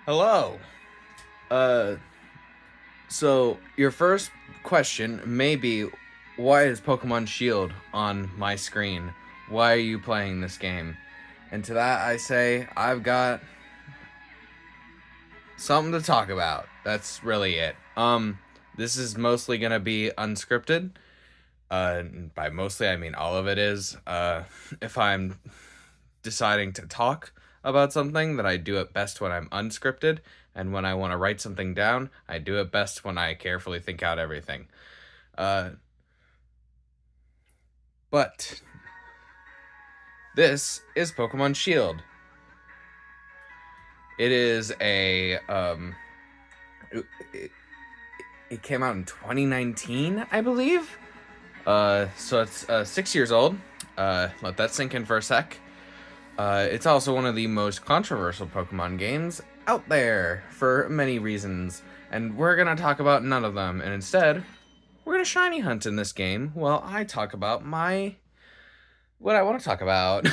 Hello. Uh, so your first question may be, why is Pokemon Shield on my screen? Why are you playing this game? And to that I say, I've got something to talk about. That's really it. This is mostly gonna be unscripted. By mostly I mean all of it is. If I'm deciding to talk about something, that I do it best when I'm unscripted, and when I want to write something down, I do it best when I carefully think out everything. Uh, but this is Pokemon Shield. It is it came out in 2019, I believe. So it's 6 years old. Let that sink in for a sec. It's also one of the most controversial Pokemon games out there for many reasons, and we're gonna talk about none of them, and instead, we're gonna shiny hunt in this game while I talk about what I want to talk about.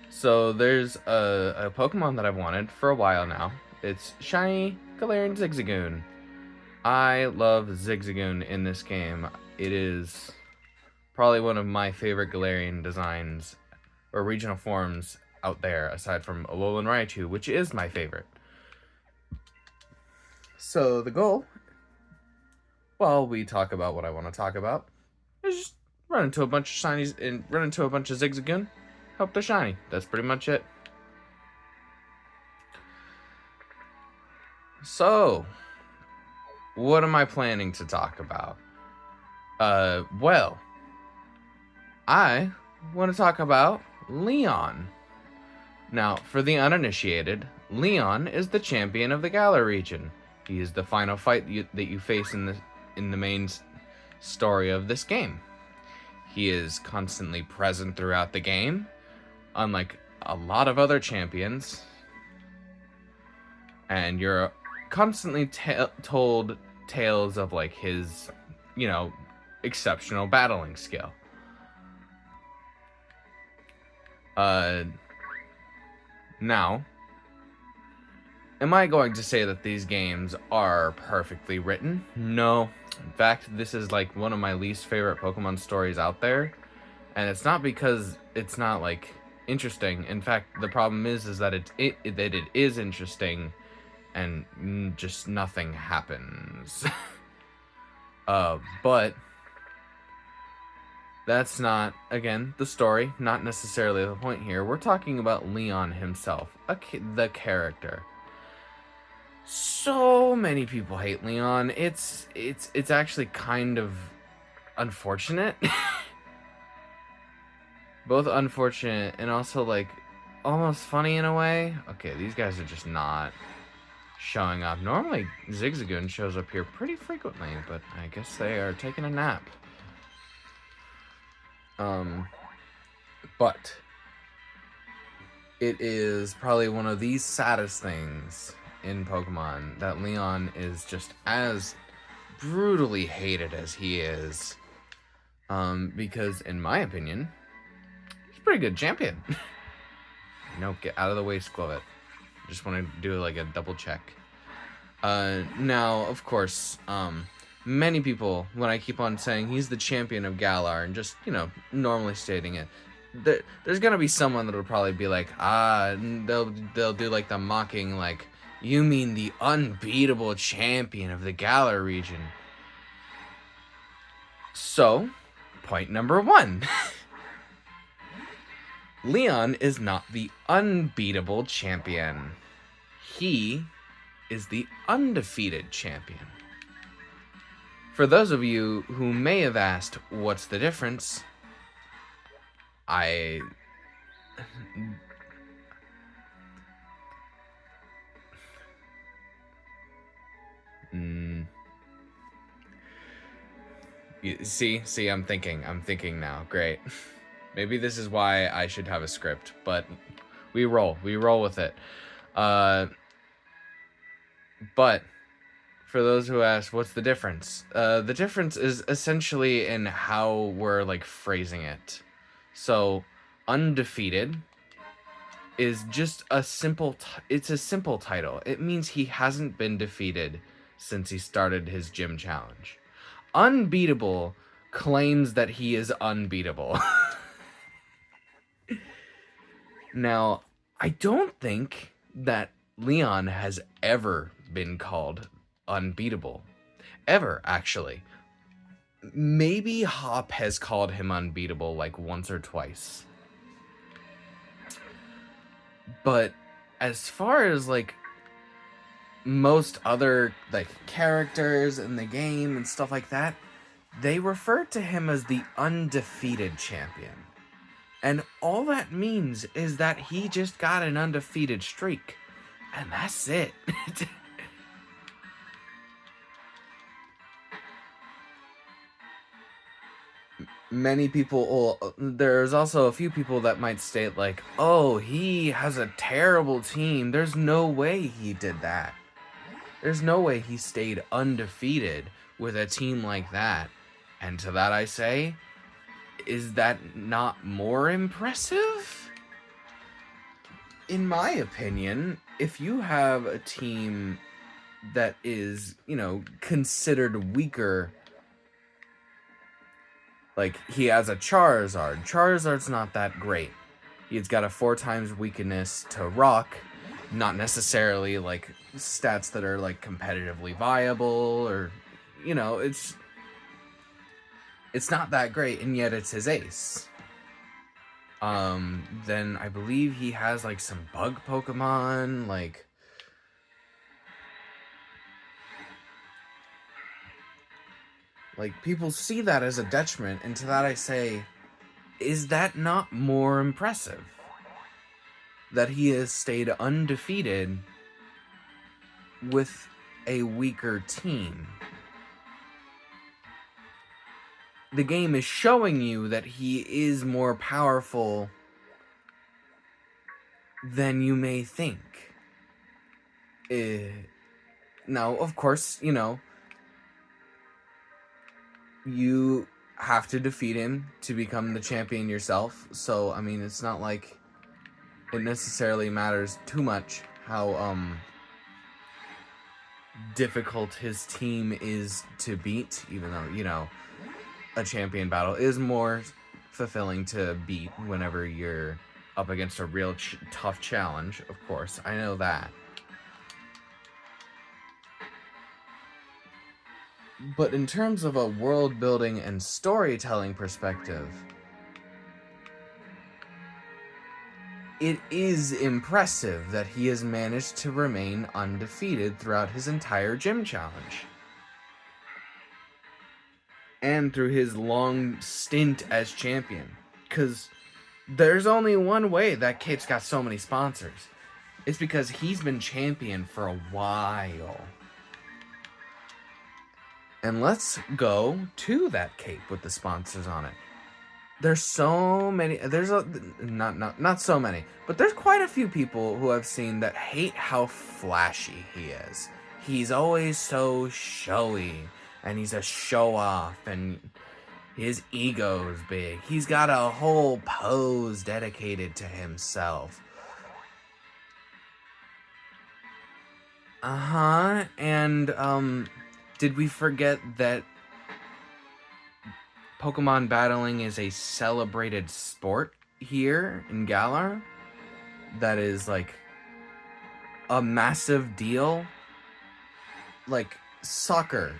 So there's a Pokemon that I've wanted for a while now. It's Shiny Galar and Zigzagoon. I love Zigzagoon in this game. It is probably one of my favorite Galarian designs or regional forms out there, aside from Alolan Raichu, which is my favorite. So the goal, while we talk about what I want to talk about, is just run into a bunch of shinies and run into a bunch of Zigzagoon. Hope they're shiny. That's pretty much it. So, what am I planning to talk about? Well, I want to talk about Leon. Now, for the uninitiated, Leon is the champion of the Galar region. He is the final fight that you face in the main story of this game. He is constantly present throughout the game, unlike a lot of other champions, and you're constantly told tales of like his, exceptional battling skill. Now, am I going to say that these games are perfectly written? No. In fact, this is like one of my least favorite Pokemon stories out there. And it's not because it's not like interesting. In fact, the problem is that it is interesting and just nothing happens. But that's not, again, the story, not necessarily the point here. We're talking about Leon himself, the character. So many people hate Leon. It's actually kind of unfortunate. Both unfortunate and also like almost funny in a way. Okay, these guys are just not showing up. Normally Zigzagoon shows up here pretty frequently, but I guess they are taking a nap. But it is probably one of the saddest things in Pokemon that Leon is just as brutally hated as he is. Because in my opinion, he's a pretty good champion. No, get out of the way, Squillet. Just want to do like a double check. Now, of course, many people, when I keep on saying he's the champion of Galar and just, normally stating it, there's gonna be someone that'll probably be like, they'll do like the mocking, like, you mean the unbeatable champion of the Galar region. So, point number one. Leon is not the unbeatable champion. He is the undefeated champion. For those of you who may have asked, what's the difference? See, I'm thinking now. Great. Maybe this is why I should have a script, but we roll with it. But for those who ask, what's the difference? The difference is essentially in how we're like phrasing it. So, undefeated is just a simple it's a simple title. It means he hasn't been defeated since he started his gym challenge. Unbeatable claims that he is unbeatable. Now, I don't think that Leon has ever been called unbeatable. Ever, actually. Maybe Hop has called him unbeatable like once or twice. But as far as like most other like characters in the game and stuff like that, they refer to him as the undefeated champion. And all that means is that he just got an undefeated streak. And that's it. Many people, there's also a few people that might state like, oh, he has a terrible team. There's no way he did that. There's no way he stayed undefeated with a team like that. And to that I say, is that not more impressive? In my opinion, if you have a team that is, considered weaker, like he has a Charizard. Charizard's not that great. He's got a 4 times weakness to Rock, not necessarily like stats that are like competitively viable or, it's not that great, and yet it's his ace. Then I believe he has like some bug Pokemon, like people see that as a detriment, and to that I say, is that not more impressive? That he has stayed undefeated with a weaker team. The game is showing you that he is more powerful than you may think. Now, of course, you have to defeat him to become the champion yourself. So, I mean, it's not like it necessarily matters too much how difficult his team is to beat, even though, a champion battle is more fulfilling to beat whenever you're up against a real tough challenge, of course. I know that. But in terms of a world building and storytelling perspective, it is impressive that he has managed to remain undefeated throughout his entire gym challenge. And through his long stint as champion. Because there's only one way that cape's got so many sponsors. It's because he's been champion for a while. And let's go to that cape with the sponsors on it. There's so many, not so many, but there's quite a few people who I've seen that hate how flashy he is. He's always so showy, and he's a show-off, and his ego's big. He's got a whole pose dedicated to himself. And, did we forget that Pokemon battling is a celebrated sport here in Galar? That is, like, a massive deal? Like soccer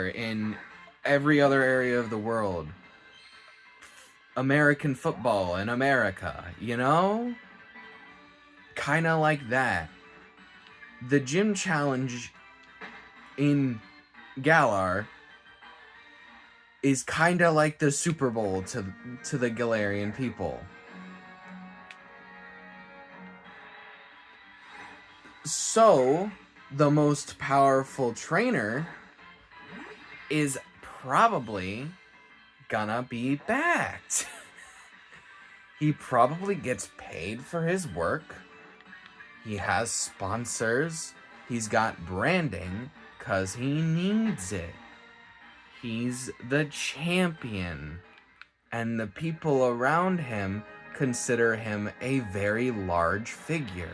in every other area of the world. American football in America, Kinda like that. The gym challenge in Galar is kinda like the Super Bowl to the Galarian people. So, the most powerful trainer is probably gonna be backed. He probably gets paid for his work. He has sponsors. He's got branding, 'cause he needs it. He's the champion. And the people around him consider him a very large figure.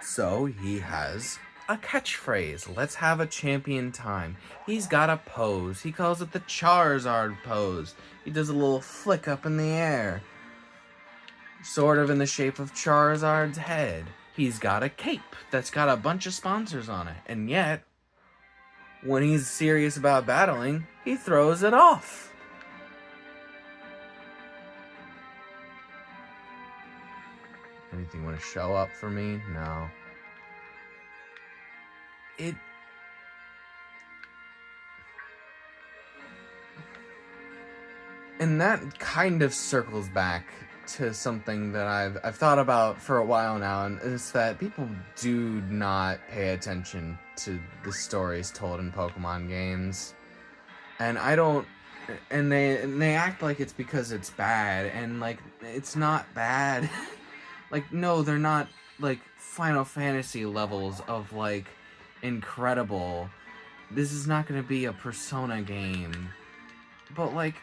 So he has a catchphrase. Let's have a champion time. He's got a pose. He calls it the Charizard pose. He does a little flick up in the air, sort of in the shape of Charizard's head. He's got a cape that's got a bunch of sponsors on it. And yet, when he's serious about battling, he throws it off. Anything want to show up for me? No. And that kind of circles back to something that I've thought about for a while now, and it's that people do not pay attention to the stories told in Pokemon games. And they act like it's because it's bad, and like it's not bad. Like, no, they're not like Final Fantasy levels of like incredible. This is not going to be a Persona game. But like,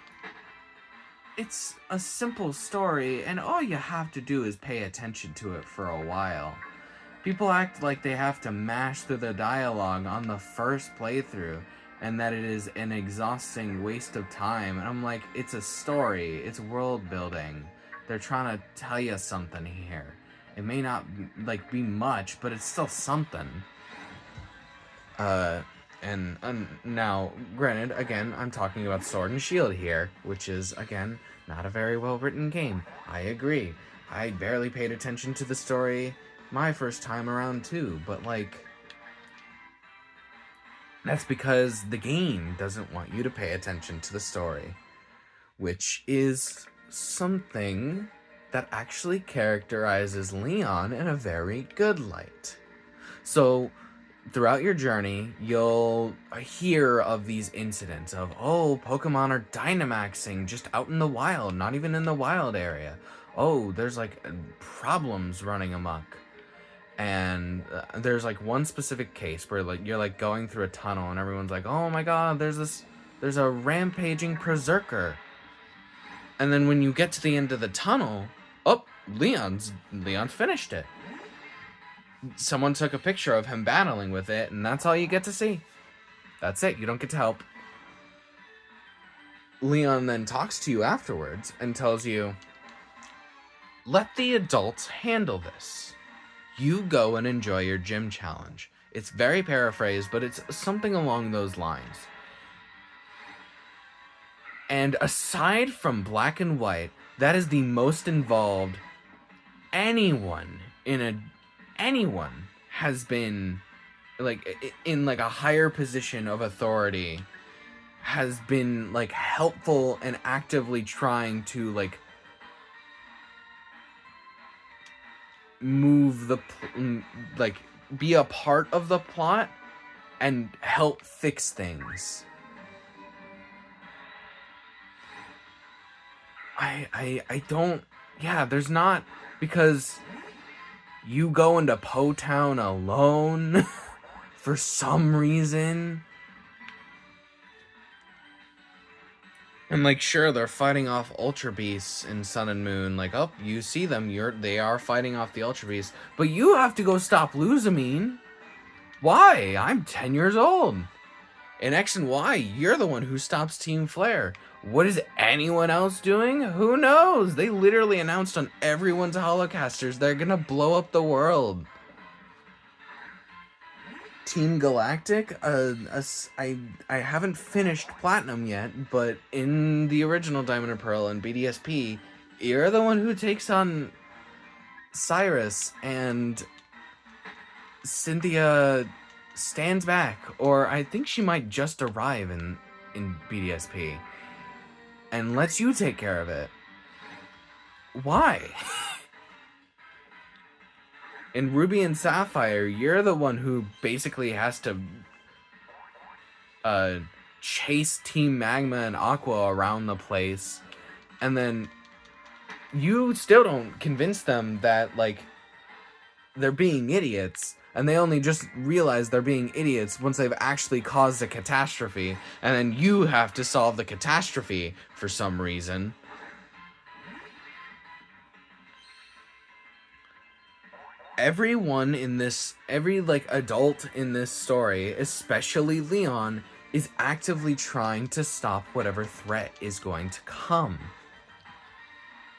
it's a simple story, and all you have to do is pay attention to it for a while. People act like they have to mash through the dialogue on the first playthrough, and that it is an exhausting waste of time. And I'm like, it's a story. It's world building. They're trying to tell you something here. It may not like be much, but it's still something. And now, granted, again, I'm talking about Sword and Shield here, which is, again, not a very well-written game. I agree. I barely paid attention to the story my first time around, too. But, like, that's because the game doesn't want you to pay attention to the story, which is something that actually characterizes Leon in a very good light. So, throughout your journey, you'll hear of these incidents of, oh, Pokemon are Dynamaxing just out in the wild, not even in the wild area. Oh, there's like problems running amok. And there's like one specific case where like you're like going through a tunnel and everyone's like, oh my god, there's a rampaging Berserker. And then when you get to the end of the tunnel, oh, Leon's finished it. Someone took a picture of him battling with it, and that's all you get to see. That's it. You don't get to help. Leon then talks to you afterwards and tells you, let the adults handle this. You go and enjoy your gym challenge. It's very paraphrased, but it's something along those lines. And aside from Black and White, that is the most involved anyone has been like in like a higher position of authority has been like helpful and actively trying to like move the like be a part of the plot and help fix things. I don't, yeah, there's not, because you go into Po Town alone for some reason. And like, sure, they're fighting off Ultra Beasts in Sun and Moon. Like, oh, you see them, they are fighting off the Ultra Beasts. But you have to go stop Luzamine. Why? I'm 10 years old. In X and Y, you're the one who stops Team Flare. What is anyone else doing? Who knows? They literally announced on everyone's holocasters they're gonna blow up the world. Team Galactic, I haven't finished Platinum yet, but in the original Diamond and Pearl and BDSP, you're the one who takes on Cyrus, and Cynthia stands back, or I think she might just arrive in BDSP, and lets you take care of it. Why? In Ruby and Sapphire, you're the one who basically has to chase Team Magma and Aqua around the place, and then you still don't convince them that, like, they're being idiots. and they only just realize they're being idiots once they've actually caused a catastrophe, and then you have to solve the catastrophe for some reason. Everyone in this, every adult in this story, especially Leon, is actively trying to stop whatever threat is going to come.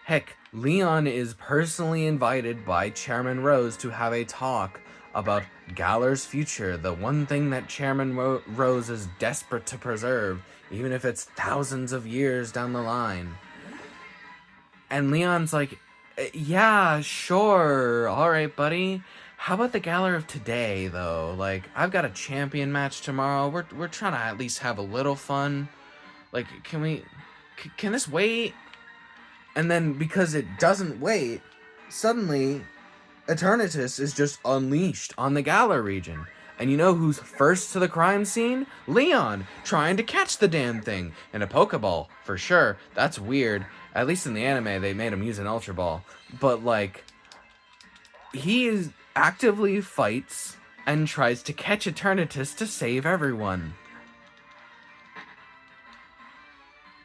Heck, Leon is personally invited by Chairman Rose to have a talk about Galar's future, the one thing that Chairman Rose is desperate to preserve, even if it's thousands of years down the line. And Leon's like, yeah, sure, alright, buddy. How about the Galar of today, though? Like, I've got a champion match tomorrow. We're trying to at least have a little fun. Like, can this wait? And then, because it doesn't wait, suddenly, Eternatus is just unleashed on the Galar region. And you know who's first to the crime scene? Leon, trying to catch the damn thing. In a Pokeball, for sure. That's weird. At least in the anime, they made him use an Ultra Ball. But, like, he actively fights and tries to catch Eternatus to save everyone.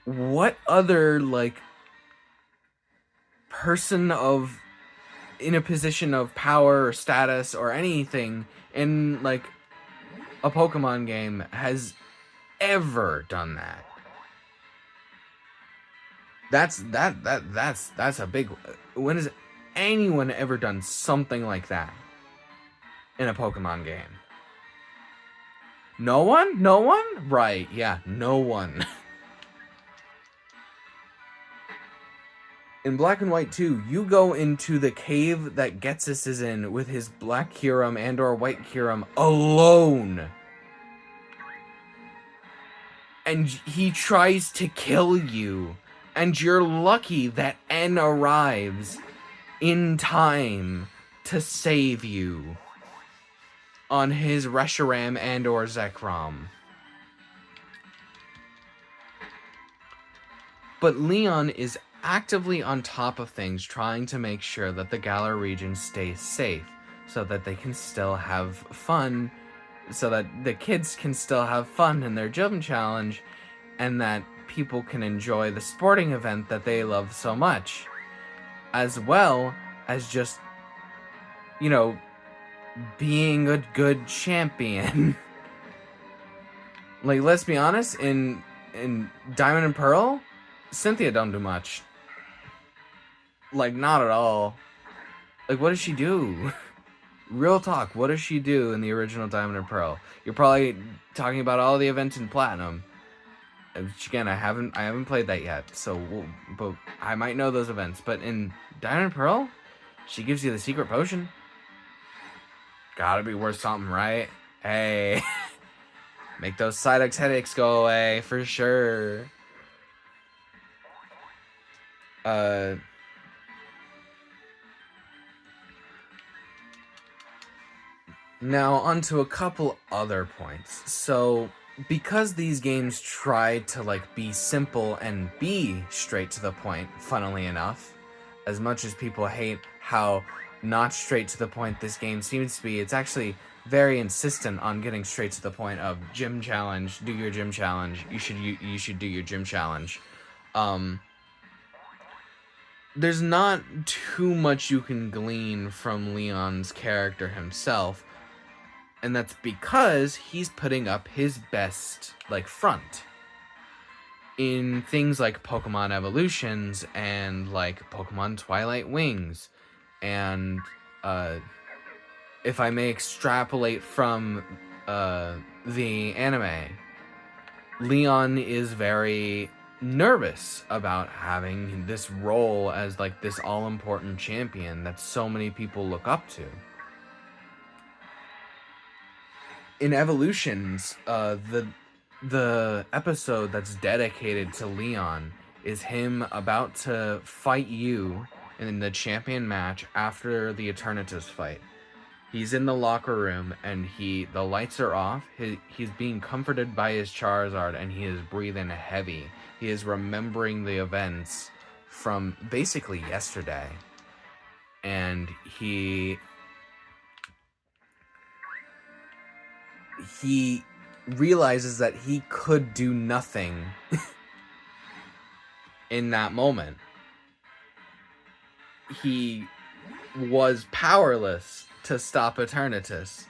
What other, like, person in a position of power or status or anything in, like, a Pokemon game has ever done that? That's a big... When has anyone ever done something like that in a Pokemon game? No one? No one? Right, yeah, no one. In Black and White 2, you go into the cave that Getsus is in with his Black Kyurem and or White Kyurem alone. And he tries to kill you. And you're lucky that N arrives in time to save you on his Reshiram and or Zekrom. But Leon is actively on top of things, trying to make sure that the Galar region stays safe, so that they can still have fun, so that the kids can still have fun in their gym challenge, and that people can enjoy the sporting event that they love so much, as well as just, you know, being a good champion. Like, let's be honest, in Diamond and Pearl, Cynthia don't do much. Like, not at all. Like, what does she do? Real talk, what does she do in the original Diamond and Pearl? You're probably talking about all the events in Platinum. Which, again, I haven't played that yet, but I might know those events. But in Diamond and Pearl, she gives you the secret potion. Gotta be worth something, right? Hey, make those Psyduck's headaches go away for sure. Now, onto a couple other points. So, because these games try to, like, be simple and be straight to the point, funnily enough, as much as people hate how not straight to the point this game seems to be, it's actually very insistent on getting straight to the point of gym challenge, do your gym challenge, you should do your gym challenge. There's not too much you can glean from Leon's character himself, and that's because he's putting up his best, like, front. In things like Pokemon Evolutions and, like, Pokemon Twilight Wings. And, if I may extrapolate from, the anime, Leon is very nervous about having this role as, like, this all-important champion that so many people look up to. In Evolutions, the episode that's dedicated to Leon is him about to fight you in the champion match after the Eternatus fight. He's in the locker room and the lights are off. He's being comforted by his Charizard and he is breathing heavy. He is remembering the events from basically yesterday. And he realizes that he could do nothing in that moment. He was powerless to stop Eternatus.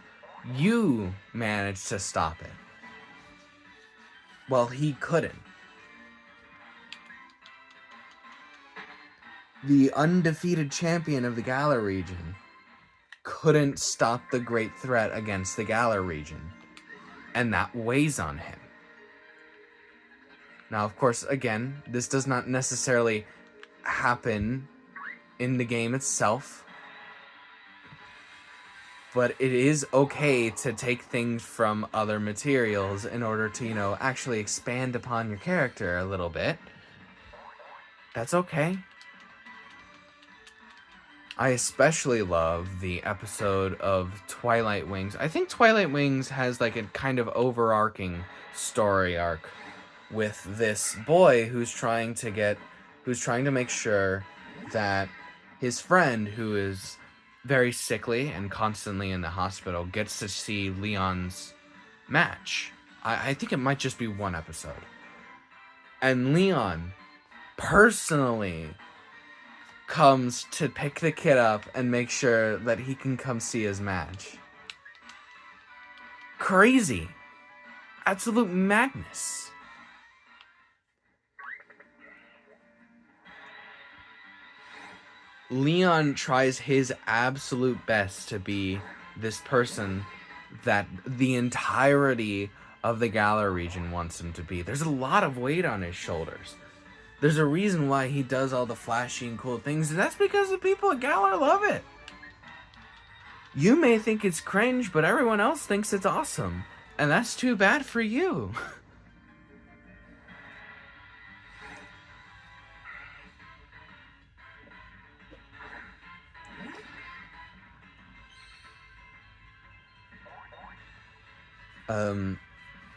You managed to stop it. Well, he couldn't. The undefeated champion of the Galar region couldn't stop the great threat against the Galar region. And that weighs on him. Now, of course, again, this does not necessarily happen in the game itself. But it is okay to take things from other materials in order to, actually expand upon your character a little bit. That's okay. I especially love the episode of Twilight Wings. I think Twilight Wings has like a kind of overarching story arc with this boy who's trying to make sure that his friend, who is very sickly and constantly in the hospital, gets to see Leon's match. I think it might just be one episode. And Leon personally comes to pick the kid up and make sure that he can come see his match. Crazy. Absolute madness. Leon tries his absolute best to be this person that the entirety of the Galar region wants him to be. There's a lot of weight on his shoulders. There's a reason why he does all the flashy and cool things, and that's because the people at Galar love it. You may think it's cringe, but everyone else thinks it's awesome. And that's too bad for you.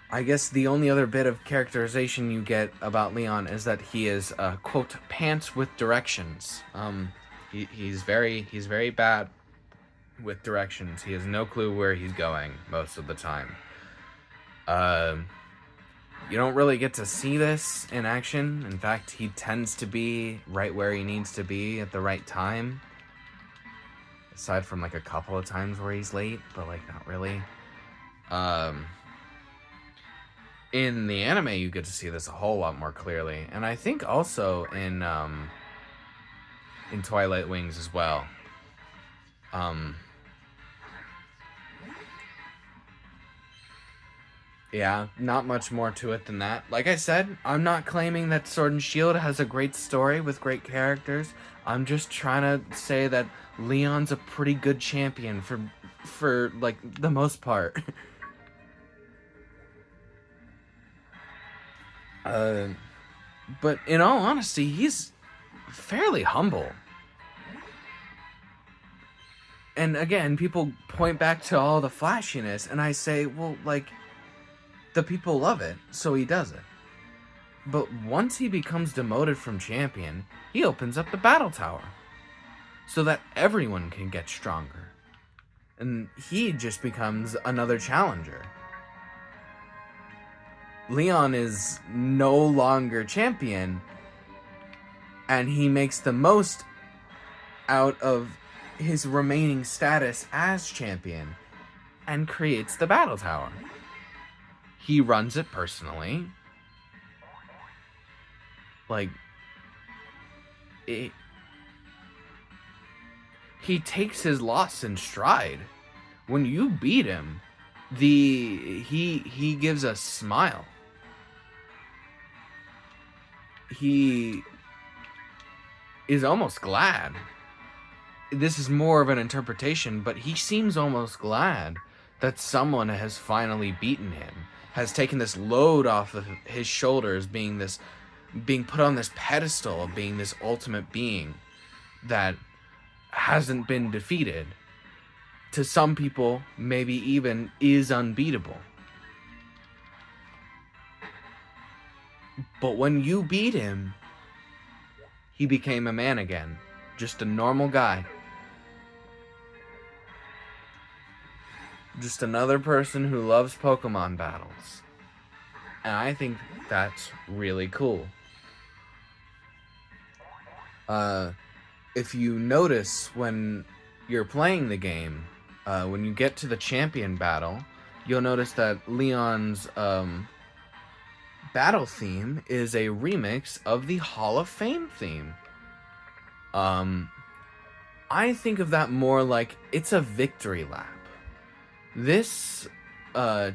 I guess the only other bit of characterization you get about Leon is that he is, quote, pants with directions. He's very bad with directions. He has no clue where he's going most of the time. You don't really get to see this in action. In fact, he tends to be right where he needs to be at the right time. Aside from, like, a couple of times where he's late, but, like, not really. In the anime, you get to see this a whole lot more clearly, and I think also in Twilight Wings as well. Yeah, not much more to it than that. Like I said, I'm not claiming that Sword and Shield has a great story with great characters. I'm just trying to say that Leon's a pretty good champion for like the most part. But in all honesty, he's fairly humble. And again, people point back to all the flashiness, and I say, well, like, the people love it, so he does it. But once he becomes demoted from champion, he opens up the battle tower so that everyone can get stronger. And he just becomes another challenger. Leon is no longer champion, and he makes the most out of his remaining status as champion and creates the battle tower. He runs it personally. Like, he takes his loss in stride. When you beat him, he gives a smile. He is almost glad. This is more of an interpretation, but he seems almost glad that someone has finally beaten him, has taken this load off of his shoulders, being put on this pedestal of being this ultimate being that hasn't been defeated. To some people, maybe even is unbeatable. But when you beat him, he became a man again. Just a normal guy. Just another person who loves Pokemon battles. And I think that's really cool. If you notice when you're playing the game, when you get to the champion battle, you'll notice that Leon's battle theme is a remix of the Hall of Fame theme. I think of that more like it's a victory lap. This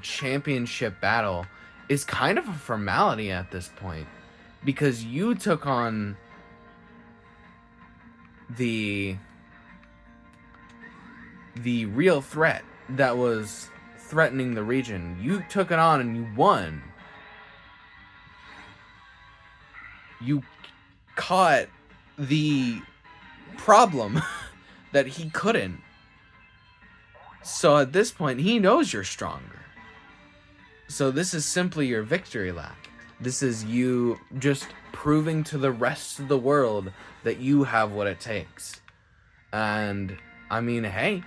championship battle is kind of a formality at this point, because you took on the real threat that was threatening the region. You took it on and you won. You caught the problem that he couldn't. So at this point, he knows you're stronger. So this is simply your victory lap. This is you just proving to the rest of the world that you have what it takes. And I mean, hey,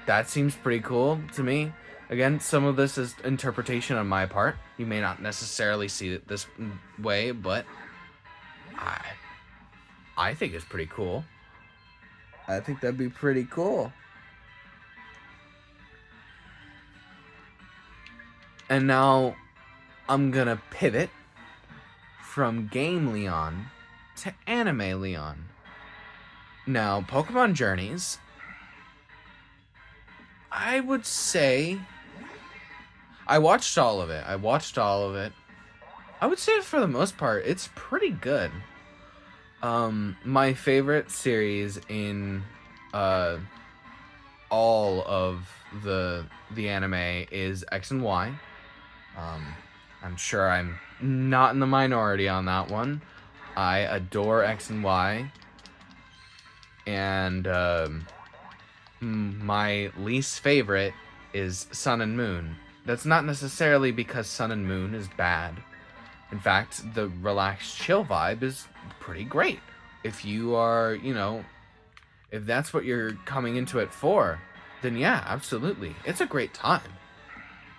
that seems pretty cool to me. Again, some of this is interpretation on my part. You may not necessarily see it this way, but I think it's pretty cool. I think that'd be pretty cool. And now I'm gonna pivot from game Leon to anime Leon. Now, Pokemon Journeys, I would say I watched all of it. I would say for the most part, it's pretty good. My favorite series in all of the anime is X and Y. I'm sure I'm not in the minority on that one. I adore X and Y. And my least favorite is Sun and Moon. That's not necessarily because Sun and Moon is bad. In fact, the relaxed chill vibe is pretty great. If you are, if that's what you're coming into it for, then yeah, absolutely. It's a great time.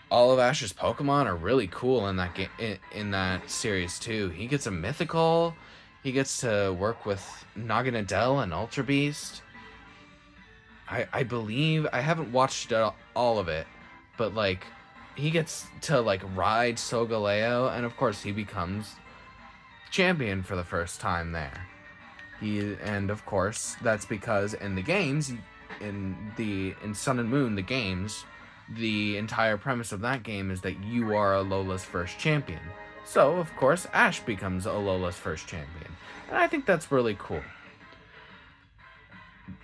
All of Ash's Pokemon are really cool in that game, in that series too. He gets a mythical. He gets to work with Naganadel and Ultra Beast. I believe, I haven't watched all of it, but like he gets to like ride Solgaleo, and of course he becomes champion for the first time there. And of course that's because in the games, in Sun and Moon, the games, the entire premise of that game is that you are Alola's first champion. So of course Ash becomes Alola's first champion, and I think that's really cool.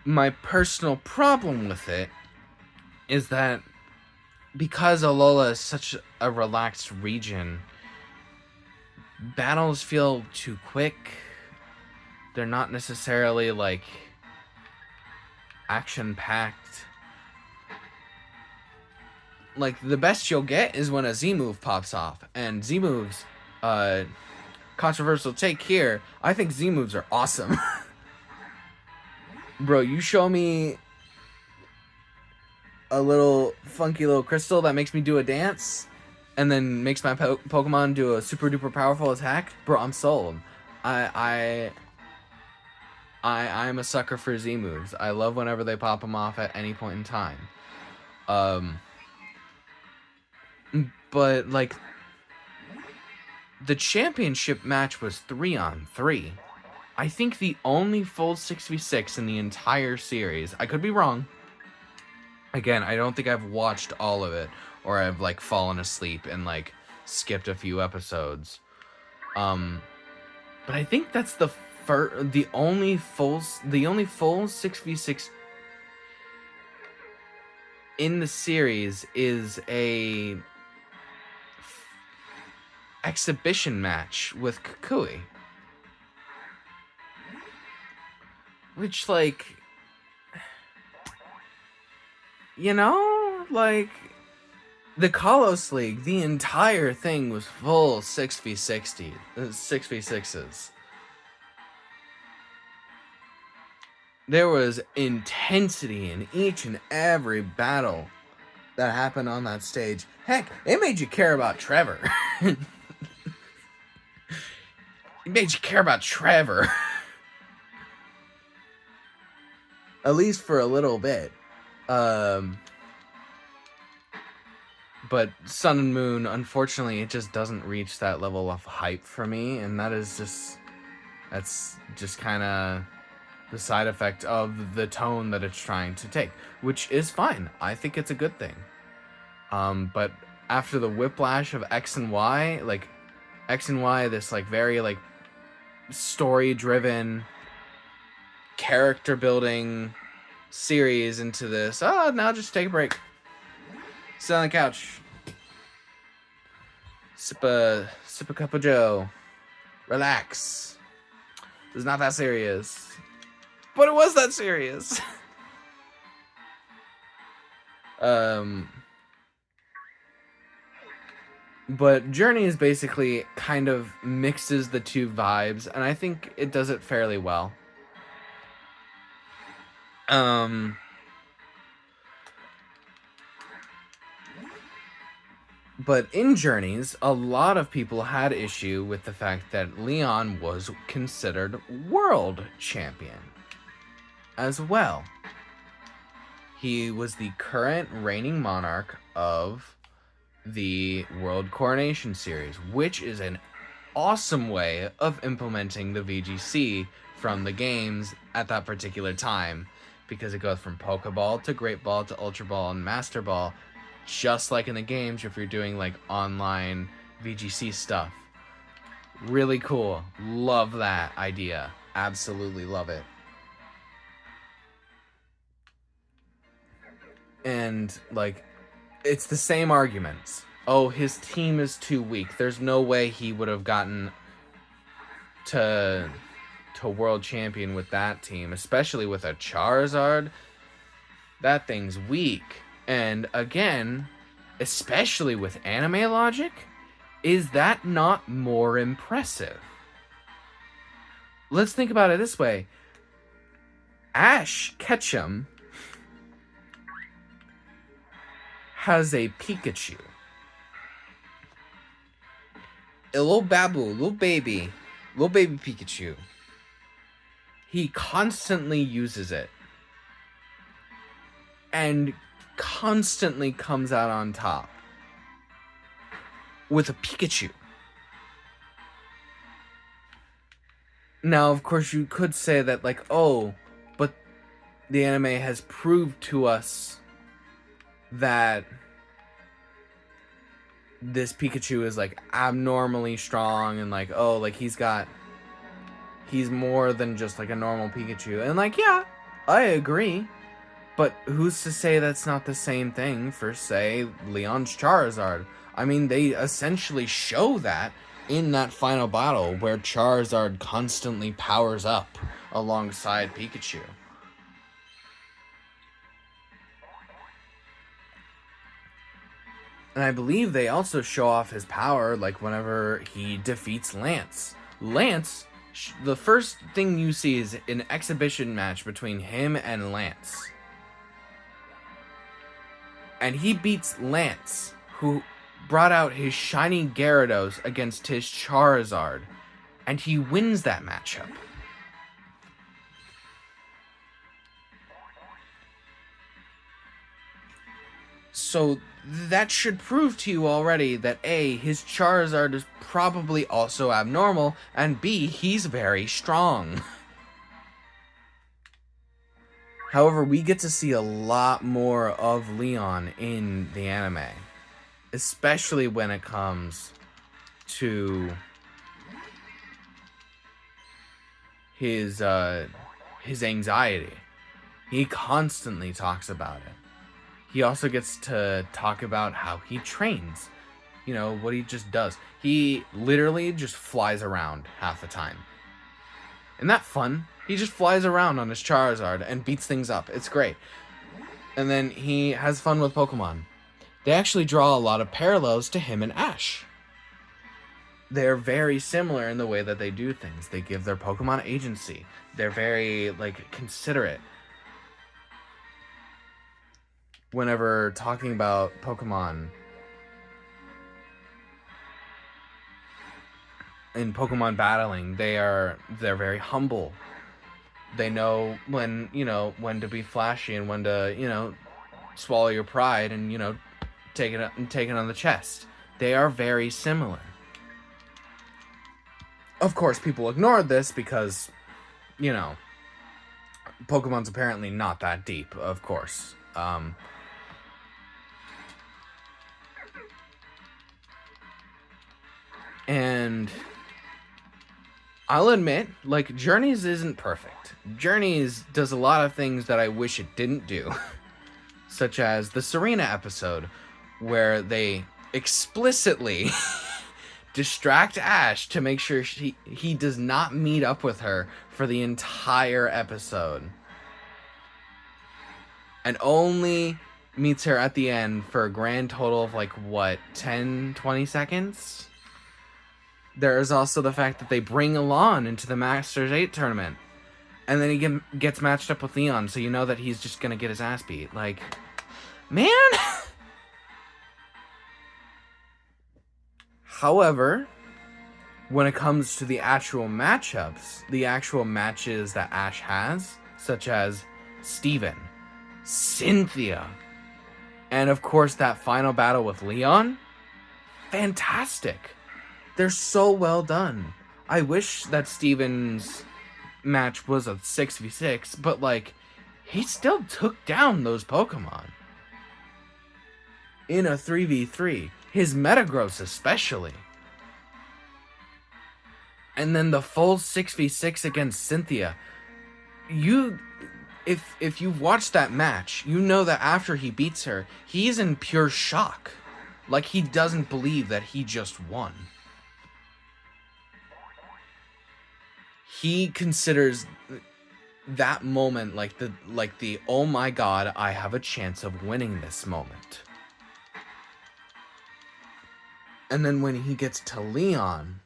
My personal problem with it is that because Alola is such a relaxed region, battles feel too quick. They're not necessarily like action-packed. Like, the best you'll get is when a Z-move pops off. And Z-moves, controversial take here, I think Z-moves are awesome. Bro, you show me a little funky little crystal that makes me do a dance, and then makes my Pokemon do a super duper powerful attack, bro, I'm sold. I'm a sucker for Z-moves. I love whenever they pop them off at any point in time. But like, the championship match was 3-on-3. I think the only full 6v6 in the entire series. I could be wrong. Again, I don't think I've watched all of it, or I've like fallen asleep and like skipped a few episodes. But I think that's the only full 6v6 in the series is a exhibition match with Kukui. Which, like, like, the Kalos League, the entire thing was full 6v6s. There was intensity in each and every battle. that happened on that stage. Heck, it made you care about Trevor. It made you care about Trevor. At least for a little bit. But Sun and Moon, unfortunately, it just doesn't reach that level of hype for me, and that's just kind of the side effect of the tone that it's trying to take, which is fine. I think it's a good thing. But after the whiplash of X and Y, this like very like story-driven, character-building series into this, now just take a break. Sit on the couch. Sip a cup of Joe. Relax. It's not that serious. But it was that serious. But Journey is basically kind of mixes the two vibes, and I think it does it fairly well. But in Journeys, a lot of people had issue with the fact that Leon was considered world champion as well. He was the current reigning monarch of the World Coronation Series, which is an awesome way of implementing the VGC from the games at that particular time, because it goes from Pokeball to Great Ball to Ultra Ball and Master Ball, just like in the games if you're doing like online VGC stuff. Really cool. Love that idea. Absolutely love it. And like, it's the same arguments. Oh, his team is too weak. There's no way he would have gotten to world champion with that team, especially with a Charizard. That thing's weak. And again, especially with anime logic, is that not more impressive? Let's think about it this way. Ash Ketchum has a Pikachu. A little babu, little baby Pikachu. He constantly uses it. And constantly comes out on top. With a Pikachu. Now, of course, you could say that, like, oh, but the anime has proved to us that this Pikachu is like abnormally strong, and like, oh, like he's more than just like a normal Pikachu. And like, yeah, I agree. But who's to say that's not the same thing for, say, Leon's Charizard? I mean, they essentially show that in that final battle where Charizard constantly powers up alongside Pikachu. And I believe they also show off his power, like whenever he defeats Lance. Lance, the first thing you see is an exhibition match between him and Lance. And he beats Lance, who brought out his shiny Gyarados against his Charizard. And he wins that matchup. So that should prove to you already that A, his Charizard is probably also abnormal, and B, he's very strong. However, we get to see a lot more of Leon in the anime, especially when it comes to his anxiety. He constantly talks about it. He also gets to talk about how he trains. You know, what he just does. He literally just flies around half the time. Isn't that fun? He just flies around on his Charizard and beats things up. It's great. And then he has fun with Pokemon. They actually draw a lot of parallels to him and Ash. They're very similar in the way that they do things. They give their Pokemon agency. They're very, like, considerate. whenever talking about Pokemon in Pokemon battling, they're very humble. They know when, when to be flashy and when to, swallow your pride and, take it on the chest. They are very similar. Of course, people ignored this because, Pokemon's apparently not that deep, of course. And I'll admit, like, Journeys isn't perfect. Journeys does a lot of things that I wish it didn't do. Such as the Serena episode, where they explicitly distract Ash to make sure he does not meet up with her for the entire episode. And only meets her at the end for a grand total of, 10, 20 seconds? There is also the fact that they bring Alon into the Masters 8 tournament. And then he gets matched up with Leon, so you know that he's just gonna get his ass beat. Like, man! However, when it comes to the actual matchups, the actual matches that Ash has, such as Steven, Cynthia, and of course that final battle with Leon, fantastic. They're so well done. I wish that Steven's match was a 6v6, but he still took down those Pokemon in a 3v3. His Metagross especially. And then the full 6v6 against Cynthia. If you've watched that match, you know that after he beats her, he's in pure shock. Like, he doesn't believe that he just won. He considers that moment like the oh my god, I have a chance of winning this moment. And then when he gets to Leon,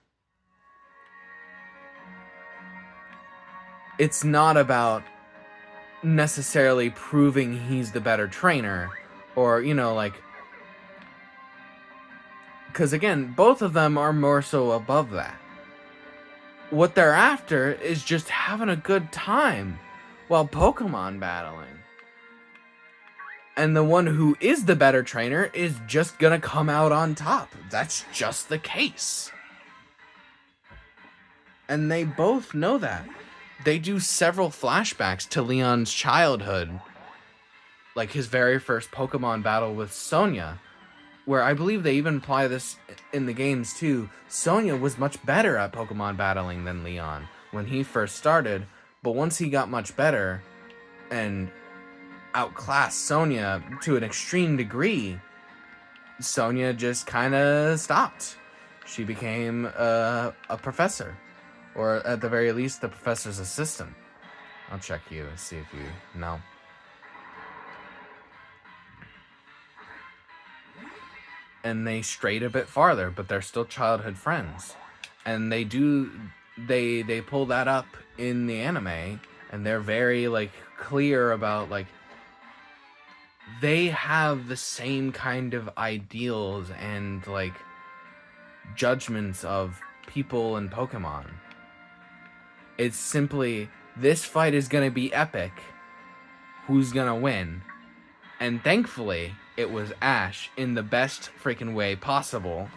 it's not about necessarily proving he's the better trainer, or, because again, both of them are more so above that. What they're after is just having a good time while Pokemon battling. And the one who is the better trainer is just gonna come out on top. That's just the case. And they both know that. They do several flashbacks to Leon's childhood, like his very first Pokemon battle with Sonia, where I believe they even apply this in the games too. Sonia was much better at Pokemon battling than Leon when he first started, but once he got much better and outclassed Sonia to an extreme degree, Sonia just kind of stopped. She became a professor, or at the very least, the professor's assistant. I'll check you and see if you know. And they strayed a bit farther, but they're still childhood friends. And they pull that up in the anime, and they're very, clear about, they have the same kind of ideals and, judgments of people and Pokemon. It's simply, this fight is gonna be epic. Who's gonna win? And thankfully, it was Ash in the best freaking way possible.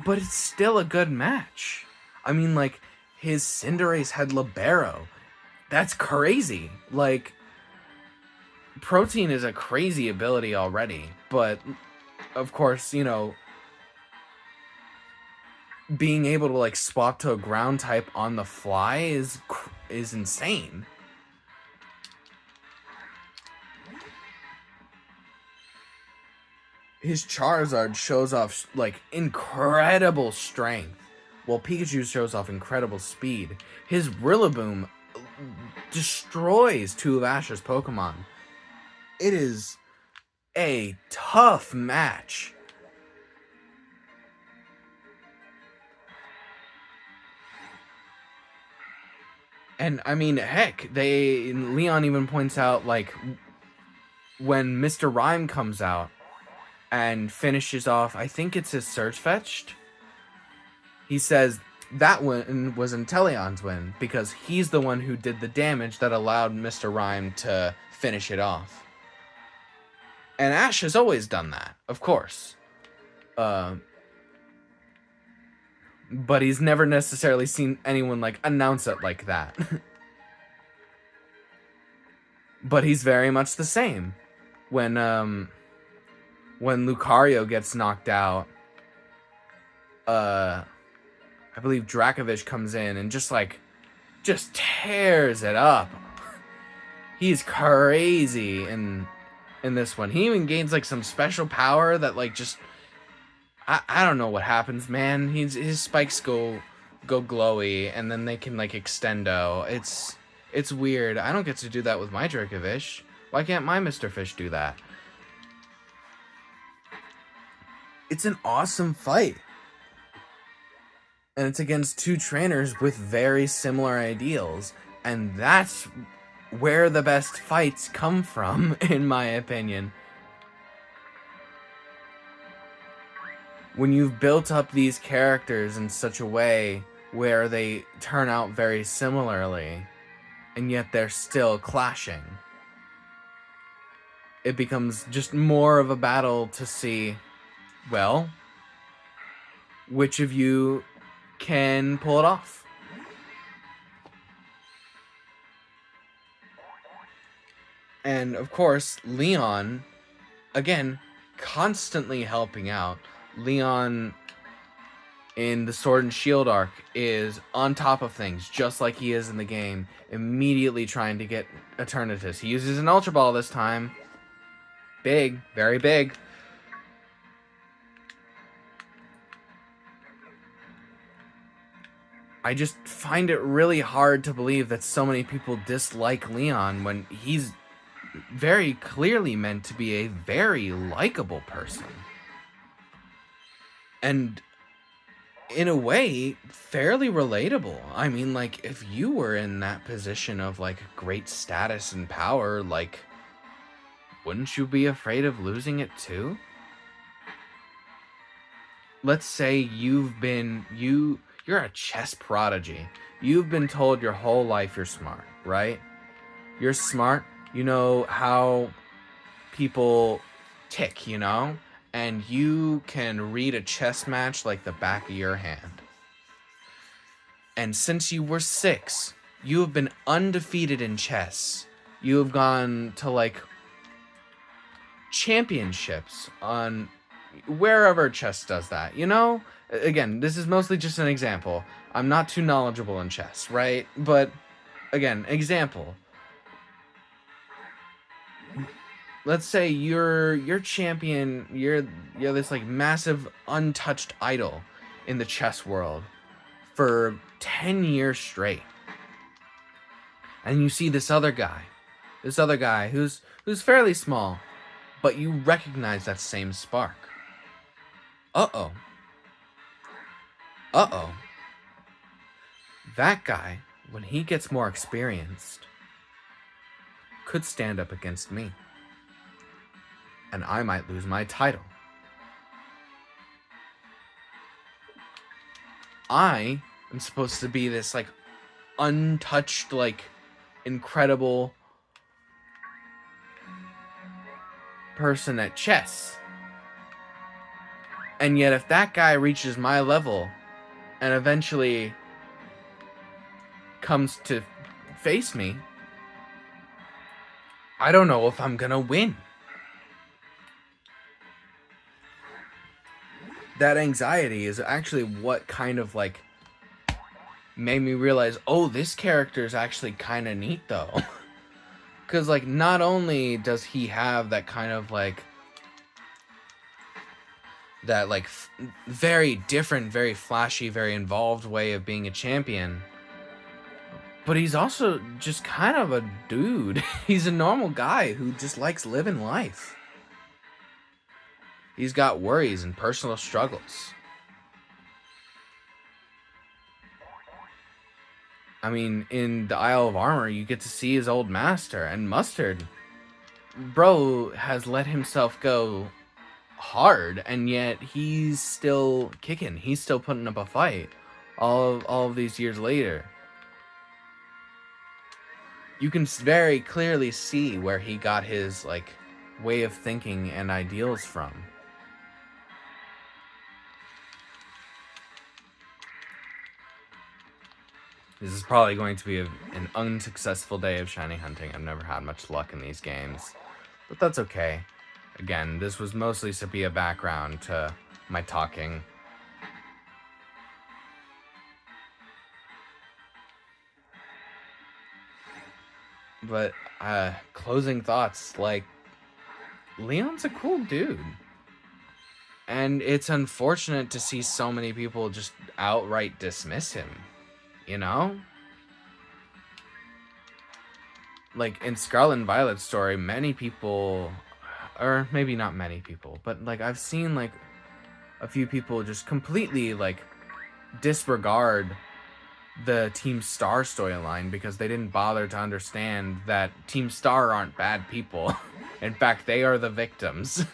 But it's still a good match. I mean, his Cinderace had Libero. That's crazy. Protein is a crazy ability already. But, of course, being able to, swap to a ground type on the fly is insane. His Charizard shows off, incredible strength, while Pikachu shows off incredible speed. His Rillaboom destroys two of Ash's Pokemon. It is a tough match. And, I mean, heck, Leon even points out, when Mr. Rhyme comes out and finishes off, I think it's his Surge Fetched, he says that win was Inteleon's win because he's the one who did the damage that allowed Mr. Rhyme to finish it off. And Ash has always done that, of course. But he's never necessarily seen anyone like announce it like that. But he's very much the same. When Lucario gets knocked out, I believe Dracovish comes in and just tears it up. He's crazy in this one. He even gains like some special power that like just I don't know what happens, man. His spikes go glowy and then they can like extendo. It's weird. I don't get to do that with my Dracovish. Why can't my Mr. Fish do that? It's an awesome fight. And it's against two trainers with very similar ideals. And that's where the best fights come from, in my opinion. When you've built up these characters in such a way where they turn out very similarly, and yet they're still clashing, it becomes just more of a battle to see, well, which of you can pull it off. And of course, Leon, again, constantly helping out. Leon in the Sword and Shield arc is on top of things, just like he is in the game, immediately trying to get Eternatus. He uses an Ultra Ball this time. Big, very big. I just find it really hard to believe that so many people dislike Leon when he's very clearly meant to be a very likable person. And in a way, fairly relatable. I mean, like, if you were in that position of, like, great status and power, like, wouldn't you be afraid of losing it too? Let's say you're a chess prodigy. You've been told your whole life you're smart, right? You're smart. You know how people tick, you know? And you can read a chess match like the back of your hand. And since you were 6, you have been undefeated in chess. You have gone to, like, championships on wherever chess does that, you know? Again, this is mostly just an example. I'm not too knowledgeable in chess, right? But, again, example. Let's say you're champion, you're this like massive untouched idol in the chess world for 10 years straight. And you see this other guy who's fairly small, but you recognize that same spark. Uh-oh. That guy, when he gets more experienced, could stand up against me. And I might lose my title. I am supposed to be this, like, untouched, like, incredible person at chess. And yet if that guy reaches my level and eventually comes to face me, I don't know if I'm gonna win. That anxiety is actually what kind of, like, made me realize, oh, this character is actually kind of neat, though. Because, like, not only does he have that kind of, like, that, like, very different, very flashy, very involved way of being a champion, but he's also just kind of a dude. He's a normal guy who just likes living life. He's got worries and personal struggles. I mean, in the Isle of Armor, you get to see his old master, and Mustard, bro has let himself go hard, and yet he's still kicking. He's still putting up a fight all of these years later. You can very clearly see where he got his, like, way of thinking and ideals from. This is probably going to be an unsuccessful day of shiny hunting. I've never had much luck in these games, but that's okay. Again, this was mostly to be a background to my talking. But, closing thoughts, like, Leon's a cool dude. And it's unfortunate to see so many people just outright dismiss him, you know? Like, in Scarlet and Violet's story, many people, or maybe not many people, but, like, I've seen, like, a few people just completely, like, disregard the Team Star storyline because they didn't bother to understand that Team Star aren't bad people. In fact, they are the victims.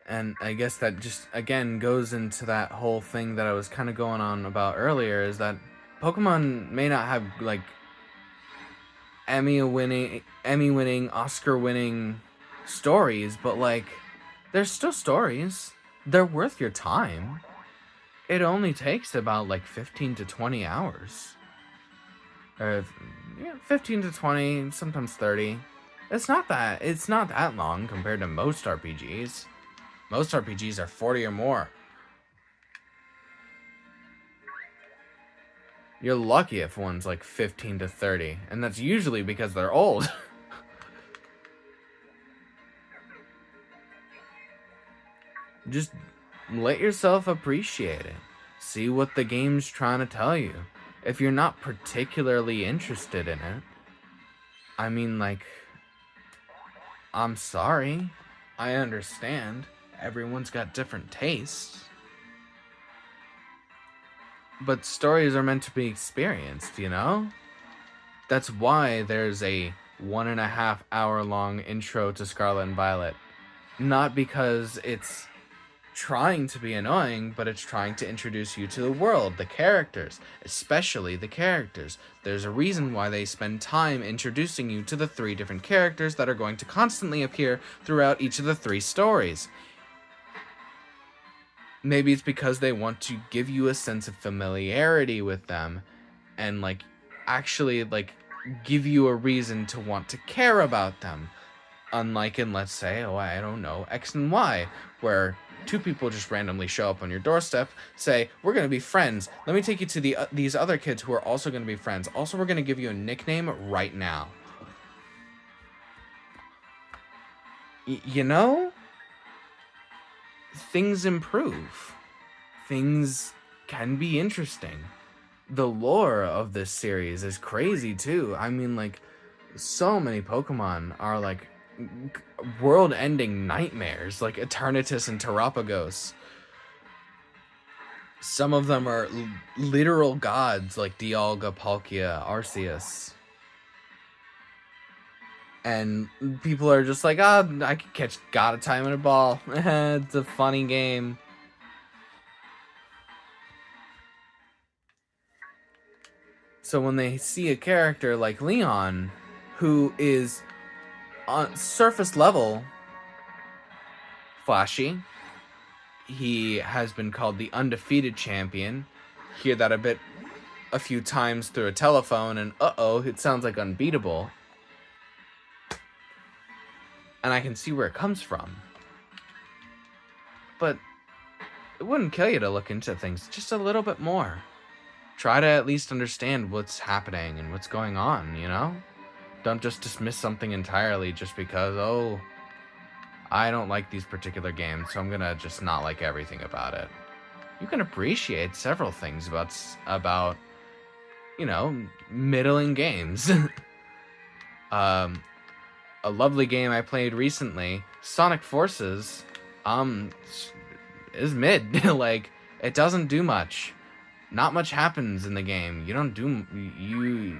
And I guess that just, again, goes into that whole thing that I was kind of going on about earlier, is that Pokemon may not have, like, Emmy-winning, Oscar-winning stories, but, like, they're still stories. They're worth your time. It only takes about, like, 15 to 20 hours. Or, yeah, 15 to 20, sometimes 30. It's not that long compared to most RPGs. Most RPGs are 40 or more. You're lucky if one's like 15 to 30, and that's usually because they're old. Just let yourself appreciate it. See what the game's trying to tell you. If you're not particularly interested in it, I mean, like, I'm sorry. I understand. Everyone's got different tastes. But stories are meant to be experienced, you know? That's why there's a 1.5 hour long intro to Scarlet and Violet. Not because it's trying to be annoying, but it's trying to introduce you to the world, the characters, especially the characters. There's a reason why they spend time introducing you to the 3 different characters that are going to constantly appear throughout each of the 3 stories. Maybe it's because they want to give you a sense of familiarity with them and, like, actually, like, give you a reason to want to care about them. Unlike in, let's say, I don't know, X and Y, where 2 people just randomly show up on your doorstep, say, we're going to be friends. Let me take you to these other kids who are also going to be friends. Also, we're going to give you a nickname right now. You know? Things improve. Things can be interesting. The lore of this series is crazy too. I mean, like, so many Pokemon are like world-ending nightmares, like Eternatus and Terapagos. Some of them are literal gods, like Dialga, Palkia, Arceus. And people are just like, I can catch God a time in a ball. It's a funny game. So when they see a character like Leon, who is on surface level flashy, he has been called the undefeated champion. Hear that a few times through a telephone, and it sounds like unbeatable. And I can see where it comes from. But it wouldn't kill you to look into things just a little bit more. Try to at least understand what's happening and what's going on, you know? Don't just dismiss something entirely just because, I don't like these particular games, so I'm gonna just not like everything about it. You can appreciate several things about you know, middling games. A lovely game I played recently, Sonic Forces, is mid. Like, it doesn't do much. Not much happens in the game. You don't do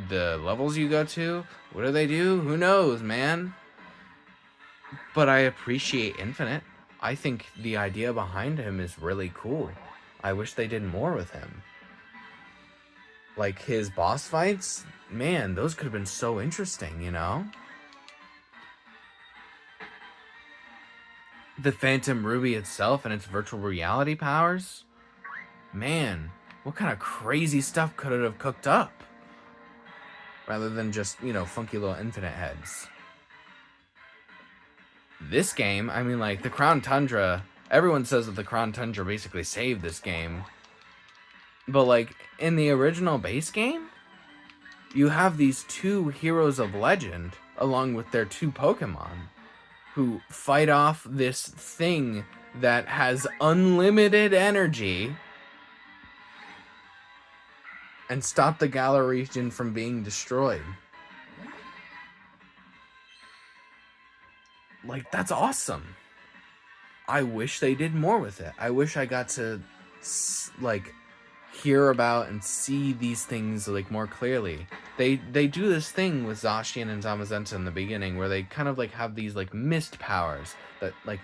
the levels you go to. What do they do? Who knows, man? But I appreciate Infinite. I think the idea behind him is really cool. I wish they did more with him. Like, his boss fights, man, those could have been so interesting, you know? The Phantom Ruby itself and its virtual reality powers, man, what kind of crazy stuff could it have cooked up? Rather than just, you know, funky little Infinite heads. This game, I mean, like, the Crown Tundra, everyone says that the Crown Tundra basically saved this game. But, like, in the original base game, you have these two heroes of legend, along with their two Pokemon, who fight off this thing that has unlimited energy and stop the Galar region from being destroyed. Like, that's awesome. I wish they did more with it. I wish I got to, like, hear about and see these things, like, more clearly. They do this thing with Zacian and Zamazenta in the beginning where they kind of, like, have these, like, mist powers that, like,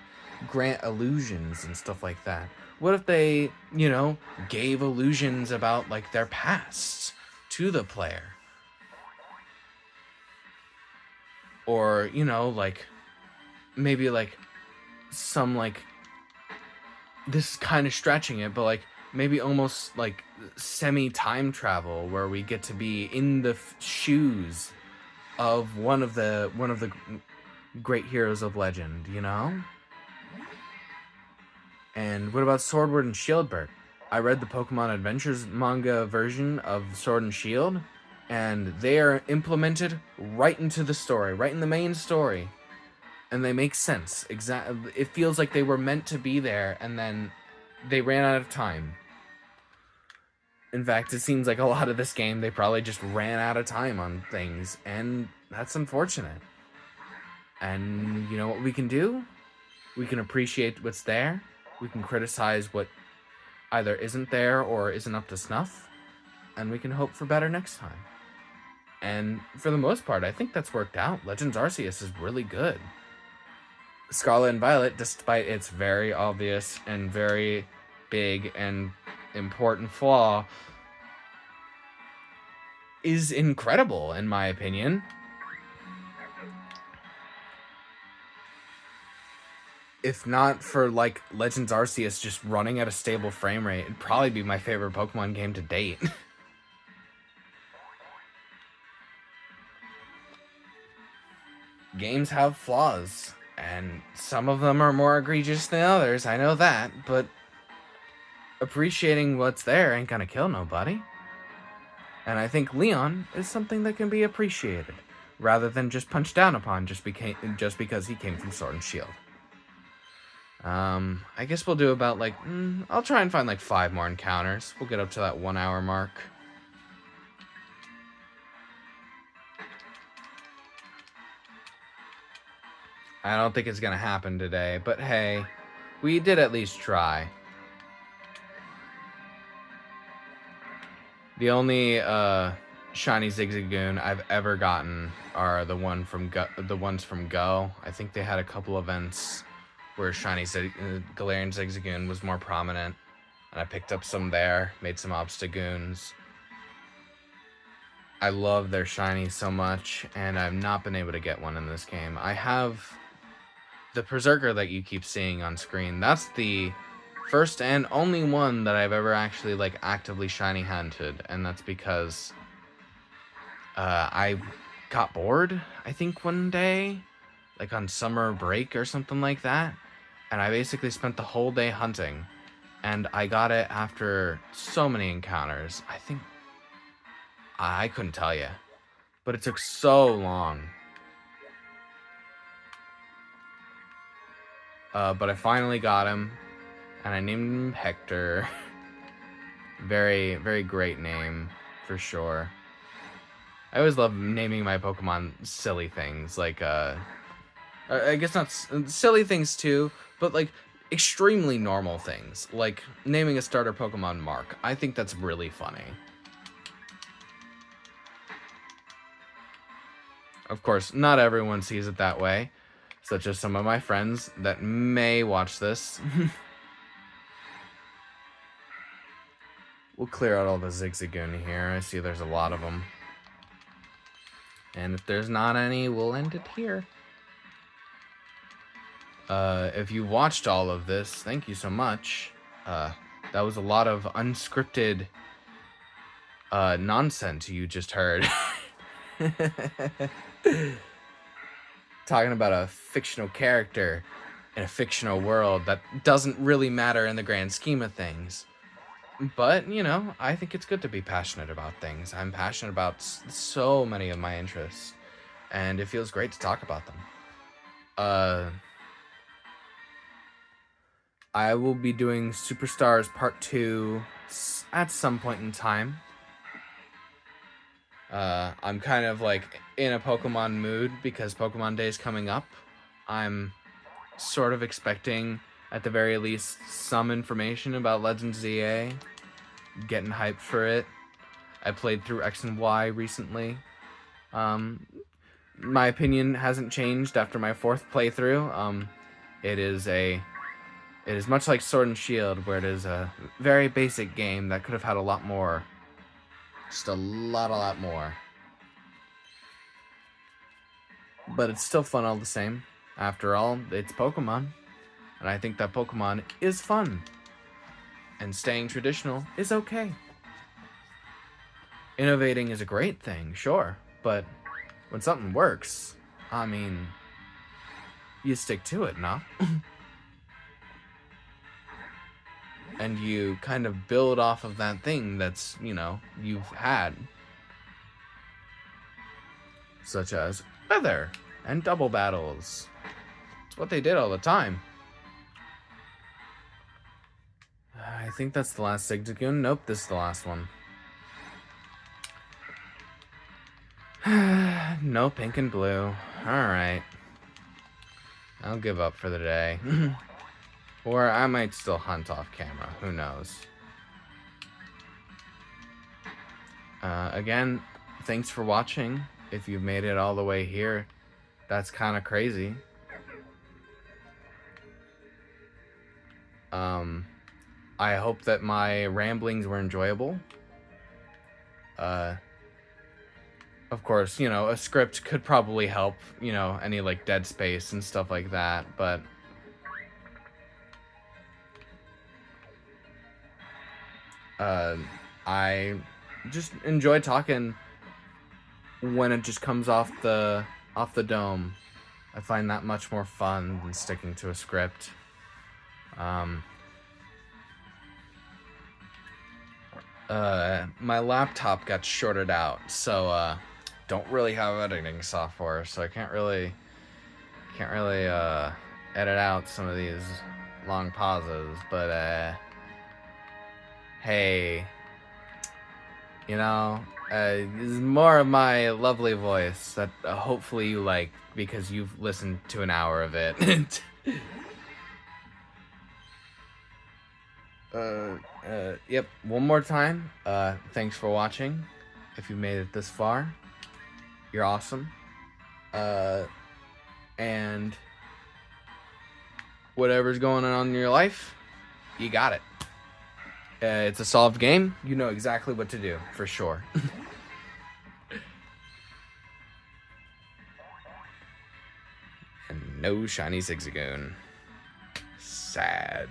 grant illusions and stuff like that. What if they, you know, gave illusions about, like, their past to the player? Or, you know, like, maybe, like, some, like, this is kind of stretching it, but, like, maybe almost, like, semi-time travel where we get to be in the shoes of one of the great heroes of legend, you know? And what about Swordward and Shieldbert? I read the Pokemon Adventures manga version of Sword and Shield, and they are implemented right into the story, right in the main story. And they make sense. It feels like they were meant to be there, and then they ran out of time. In fact, it seems like a lot of this game, they probably just ran out of time on things, and that's unfortunate. And you know what we can do? We can appreciate what's there. We can criticize what either isn't there or isn't up to snuff, and we can hope for better next time. And for the most part, I think that's worked out. Legends Arceus is really good. Scarlet and Violet, despite its very obvious and very big and important flaw, is incredible, in my opinion. If not for, like, Legends Arceus just running at a stable frame rate, it'd probably be my favorite Pokemon game to date. Games have flaws, and some of them are more egregious than others, I know that, but appreciating what's there ain't gonna kill nobody. And I think Leon is something that can be appreciated, rather than just punched down upon just because he came from Sword and Shield. I guess we'll do about, like, I'll try and find, like, 5 more encounters. We'll get up to that 1 hour mark. I don't think it's gonna happen today, but hey, we did at least try. The only Shiny Zigzagoon I've ever gotten are the ones from Go. I think they had a couple events where Shiny Galarian Zigzagoon was more prominent, and I picked up some there, made some Obstagoons. I love their Shiny so much, and I've not been able to get one in this game. I have the Berserker that you keep seeing on screen. That's the first and only one that I've ever actually, like, actively Shiny hunted, and that's because I got bored, I think, one day, like on summer break or something like that, and I basically spent the whole day hunting, and I got it after so many encounters. I think I couldn't tell you, but it took so long. But I finally got him, and I named him Hector. Very, very great name, for sure. I always love naming my Pokemon silly things, like, I guess not silly things too, but like extremely normal things, like naming a starter Pokemon Mark. I think that's really funny. Of course, not everyone sees it that way, such as some of my friends that may watch this. We'll clear out all the Zigzagoon here. I see there's a lot of them. And if there's not any, we'll end it here. If you watched all of this, thank you so much. That was a lot of unscripted nonsense you just heard. Talking about a fictional character in a fictional world that doesn't really matter in the grand scheme of things. But, you know, I think it's good to be passionate about things. I'm passionate about so many of my interests, and it feels great to talk about them. I will be doing Superstars Part 2 at some point in time. I'm kind of like in a Pokemon mood because Pokemon Day is coming up. I'm sort of expecting, at the very least, some information about Legends ZA. Getting hyped for it. I played through X and Y recently. My opinion hasn't changed after my 4th playthrough. It is much like Sword and Shield, where it is a very basic game that could have had a lot more. Just a lot more. But it's still fun all the same. After all, it's Pokemon. And I think that Pokemon is fun. And staying traditional is okay. Innovating is a great thing, sure. But when something works, I mean, you stick to it, no? And you kind of build off of that thing that's, you know, you've had. Such as weather and double battles. It's what they did all the time. I think that's the last Zigzagoon. Nope, this is the last one. No pink and blue. Alright. I'll give up for the day. Or I might still hunt off camera. Who knows? Again, thanks for watching. If you've made it all the way here, that's kind of crazy. I hope that my ramblings were enjoyable. Of course, you know, a script could probably help, you know, any like dead space and stuff like that, but I just enjoy talking when it just comes off the dome. I find that much more fun than sticking to a script. My laptop got shorted out, so don't really have editing software, so I can't really edit out some of these long pauses, but hey, you know, this is more of my lovely voice that hopefully you like because you've listened to an hour of it. Yep, one more time, thanks for watching. If you made it this far, you're awesome. And whatever's going on in your life, you got it. It's a solved game. You know exactly what to do, for sure. And no Shiny Zigzagoon. Sag.